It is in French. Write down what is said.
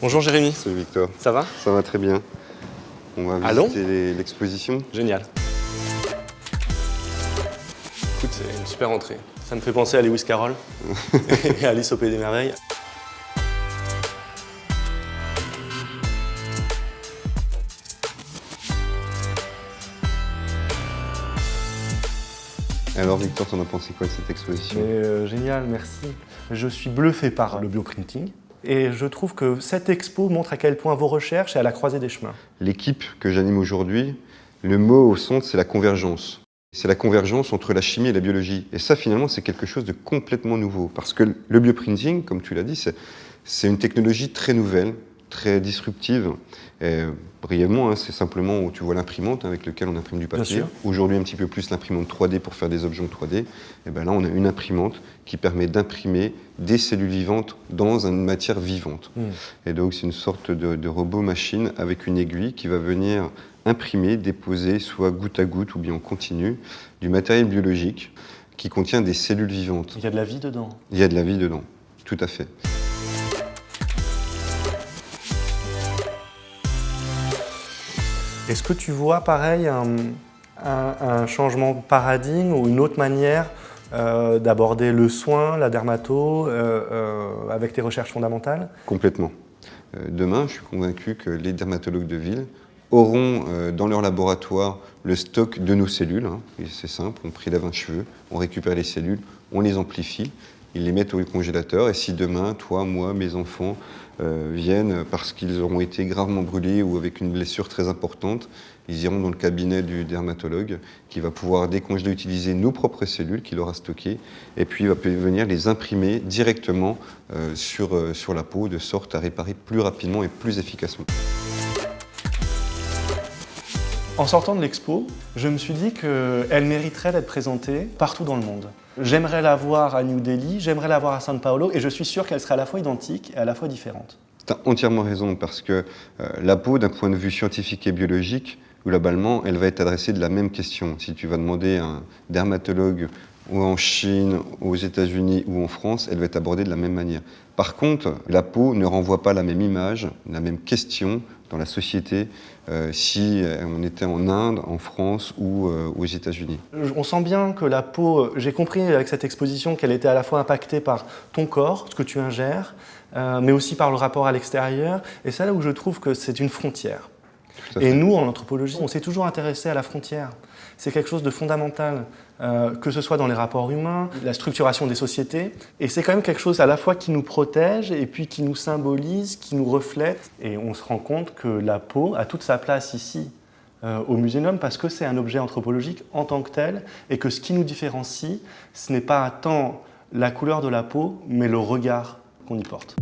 Bonjour Jérémy. Salut Victor. Ça va? Ça va très bien. On va visiter l'exposition. Génial. Écoute, c'est une super entrée. Ça me fait penser à Lewis Carroll et à Alice au Pays des Merveilles. Alors Victor, t'en as pensé quoi de cette exposition? Génial, merci. Je suis bluffé par le bioprinting et je trouve que cette expo montre à quel point vos recherches est à la croisée des chemins. L'équipe que j'anime aujourd'hui, le mot au centre, c'est la convergence. C'est la convergence entre la chimie et la biologie. Et ça, finalement, c'est quelque chose de complètement nouveau. Parce que le bioprinting, comme tu l'as dit, c'est une technologie très nouvelle, très disruptive. Et brièvement, c'est simplement où tu vois l'imprimante avec laquelle on imprime du papier. Aujourd'hui, un petit peu plus l'imprimante 3D pour faire des objets en 3D. Et bien là, on a une imprimante qui permet d'imprimer des cellules vivantes dans une matière vivante. Et donc, c'est une sorte de robot-machine avec une aiguille qui va venir imprimer, déposer, soit goutte à goutte ou bien en continu, du matériel biologique qui contient des cellules vivantes. Il y a de la vie dedans. Il y a de la vie dedans, tout à fait. Est-ce que tu vois, pareil, un changement de paradigme ou une autre manière d'aborder le soin, la dermato, avec tes recherches fondamentales? Complètement. Demain, je suis convaincu que les dermatologues de ville auront dans leur laboratoire le stock de nos cellules. C'est simple, on prélève un cheveu, on récupère les cellules, on les amplifie, ils les mettent au congélateur. Et si demain, toi, moi, mes enfants viennent parce qu'ils auront été gravement brûlés ou avec une blessure très importante, ils iront dans le cabinet du dermatologue qui va pouvoir décongeler, utiliser nos propres cellules qu'il aura stockées et puis il va venir les imprimer directement sur la peau de sorte à réparer plus rapidement et plus efficacement. En sortant de l'expo, je me suis dit qu'elle mériterait d'être présentée partout dans le monde. J'aimerais la voir à New Delhi, j'aimerais la voir à São Paulo et je suis sûr qu'elle serait à la fois identique et à la fois différente. Tu as entièrement raison parce que la peau, d'un point de vue scientifique et biologique, globalement, elle va être adressée de la même question. Si tu vas demander à un dermatologue ou en Chine, aux États-Unis ou en France, elle va être abordée de la même manière. Par contre, la peau ne renvoie pas la même image, la même question dans la société si on était en Inde, en France ou aux États-Unis. On sent bien que la peau, j'ai compris avec cette exposition qu'elle était à la fois impactée par ton corps, ce que tu ingères, mais aussi par le rapport à l'extérieur. Et c'est là où je trouve que c'est une frontière. Et nous, en anthropologie, on s'est toujours intéressé à la frontière. C'est quelque chose de fondamental, que ce soit dans les rapports humains, la structuration des sociétés. Et c'est quand même quelque chose à la fois qui nous protège et puis qui nous symbolise, qui nous reflète. Et on se rend compte que la peau a toute sa place ici, au Muséum, parce que c'est un objet anthropologique en tant que tel et que ce qui nous différencie, ce n'est pas tant la couleur de la peau, mais le regard qu'on y porte.